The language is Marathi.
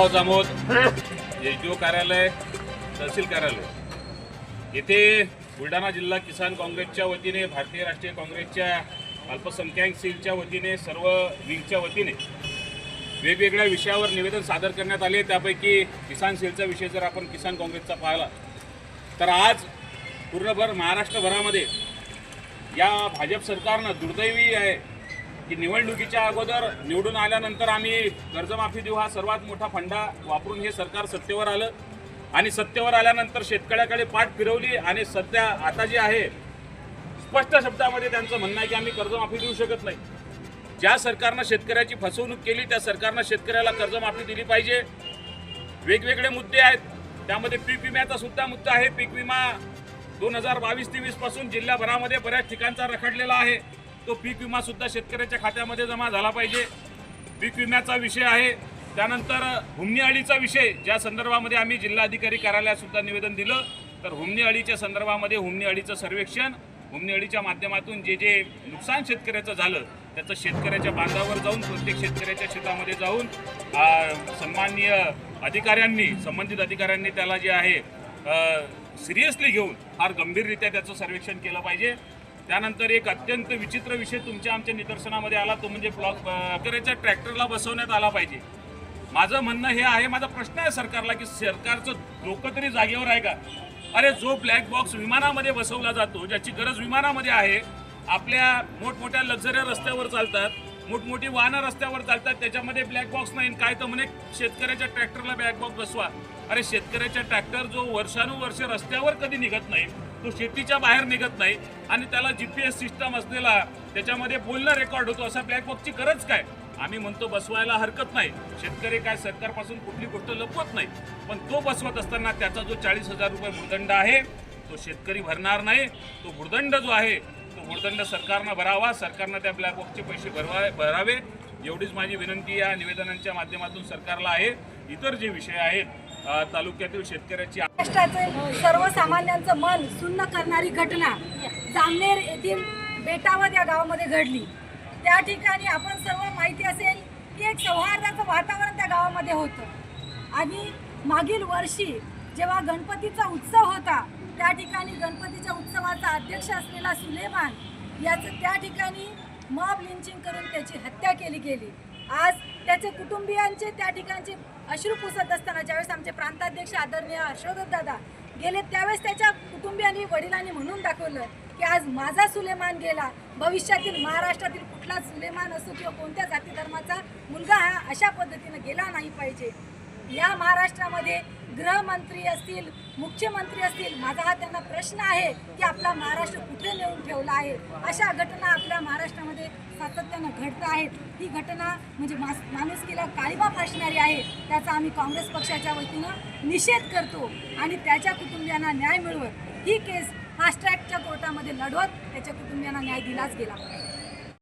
नांदगाव जामोद एसडीओ कार्यालय तहसील कार्यालय येथे बुलढाणा जिल्हा किसान काँग्रेसच्या वतीने भारतीय राष्ट्रीय काँग्रेसच्या अल्पसंख्याक सेलच्या वतीने सर्व विंगच्या वतीने वेगवेगळ्या विषयावर निवेदन सादर करण्यात आले। त्यापैकी किसान सेलचा विषय जर आपण किसान काँग्रेसचा पाहिला तर आज पूर्णभर महाराष्ट्रभरामध्ये या भाजप सरकारनं दुर्दैवी आहे की निवडणुकीच्या अगोदर निवडून आल्यानंतर आम्ही कर्जमाफी देऊ हा सर्वात मोठा फंडा वापरून हे सरकार सत्तेवर आलं आणि सत्तेवर आल्यानंतर शेतकऱ्याकडे पाठ फिरवली आणि सध्या आता जे आहे स्पष्ट शब्दामध्ये त्यांचं म्हणणं आहे की आम्ही कर्जमाफी देऊ शकत नाही। ज्या सरकारनं शेतकऱ्याची फसवणूक केली त्या सरकारनं शेतकऱ्याला कर्जमाफी दिली पाहिजे। वेगवेगळे मुद्दे आहेत, त्यामध्ये पीक विम्याचा सुद्धा मुद्दा आहे। पीक विमा 2022-23 पासून जिल्ह्याभरामध्ये बऱ्याच ठिकाणचा रखडलेला आहे, तो पीक विमा सुद्धा शेतकऱ्याच्या खात्यामध्ये जमा झाला पाहिजे। पीक विम्याचा विषय आहे। त्यानंतर हुमणी अळीचा विषय, ज्या संदर्भामध्ये आम्ही जिल्हाधिकारी कार्यालयात सुद्धा निवेदन दिलं, तर हुमणी अळीच्या संदर्भामध्ये हुमणी अळीचं सर्वेक्षण, हुमणी अळीच्या माध्यमातून जे नुकसान शेतकऱ्याचं झालं त्याचं शेतकऱ्याच्या बांधावर जाऊन प्रत्येक शेतकऱ्याच्या शेतामध्ये जाऊन सन्माननीय अधिकाऱ्यांनी, संबंधित अधिकाऱ्यांनी त्याला जे आहे सिरियसली घेऊन फार गंभीररित्या त्याचं सर्वेक्षण केलं पाहिजे। त्यानंतर एक अत्यंत विचित्र विषय तुमच्या आमच्या निदर्शनामध्ये आला, तो म्हणजे शेतकऱ्याच्या ट्रॅक्टरला बसवण्यात आला पाहिजे। माझं म्हणणं हे आहे, माझा प्रश्न आहे सरकारला की सरकारचं डोकं तरी जागेवर आहे का? अरे जो ब्लॅक बॉक्स विमानामध्ये बसवला जातो, ज्याची गरज विमानामध्ये आहे, आपल्या मोठमोठ्या लक्झरी रस्त्यावर चालतात, मोठमोठी वाहनं रस्त्यावर चालतात, त्याच्यामध्ये ब्लॅक बॉक्स नाही, काय तर म्हणे शेतकऱ्याच्या ट्रॅक्टरला ब्लॅक बॉक्स बसवा। अरे शेतकऱ्याच्या ट्रॅक्टर जो वर्षानुवर्ष रस्त्यावर कधी निघत नाही, तो शेतीच्या बाहेर निघत नाही आणि त्याला GPS सिस्टम असलेला त्याच्यामध्ये बोलणं रेकॉर्ड होतो, असा ब्लॅक बॉक्सची गरज काय? आम्ही म्हणतो बसवायला हरकत नाही, शेतकरी काय सरकारपासून कुठली गोष्ट लपवत नाही, पण तो बसवत असताना त्याचा जो 40,000 रुपये भूर्दंड आहे तो शेतकरी भरणार नाही। तो भूर्दंड जो आहे तो भूर्दंड सरकारनं भरावा, सरकारनं त्या ब्लॅक बॉक्सचे पैसे भरावे, एवढीच माझी विनंती या निवेदनांच्या माध्यमातून सरकारला आहे। इतर जे विषय आहेत तालुक्यातील शेतकऱ्याची महाराष्ट्राचे सर्वसामान्यांचं मन सुन्न करणारी घटना जामनेर येथील बेटावद या गावामध्ये घडली। त्या ठिकाणी आपण सर्व माहिती असेल की एक सौहार्दाचं वातावरण त्या गावामध्ये होतं आणि मागील वर्षी जेव्हा गणपतीचा उत्सव होता त्या ठिकाणी गणपतीच्या उत्सवाचा अध्यक्ष असलेला सुलेमान याचं त्या ठिकाणी मॉब लिंचिंग करून त्याची हत्या केली गेली। आज त्याचे कुटुंबियांचे त्या ठिकाणचे अश्रू पुसत असताना ज्यावेळेस आमचे प्रांताध्यक्ष आदरणीय हर्षवर्धन दादा गेले त्यावेळेस त्याच्या कुटुंबियांनी, वडिलांनी म्हणून दाखवलं की आज माझा सुलेमान गेला, भविष्यातील महाराष्ट्रातील कुठला सुलेमान असो किंवा कोणत्या जाती धर्माचा मुलगा हा अशा पद्धतीने गेला नाही पाहिजे। या महाराष्ट्रामध्ये गृहमंत्री असतील, मुख्यमंत्री असतील, माझा हा त्यांना प्रश्न आहे की आपला महाराष्ट्र कुठे नेऊन ठेवला आहे? अशा घटना आपल्या महाराष्ट्रामध्ये सातत्यानं घडत आहेत। ही घटना म्हणजे माणुसकीला काळिमा फासणारी आहे, त्याचा आम्ही काँग्रेस पक्षाच्या वतीनं निषेध करतो आणि त्याच्या कुटुंबियांना न्याय मिळवत ही केस फास्ट ट्रॅकच्या कोर्टामध्ये लढवत त्याच्या कुटुंबियांना न्याय दिलाच गेला।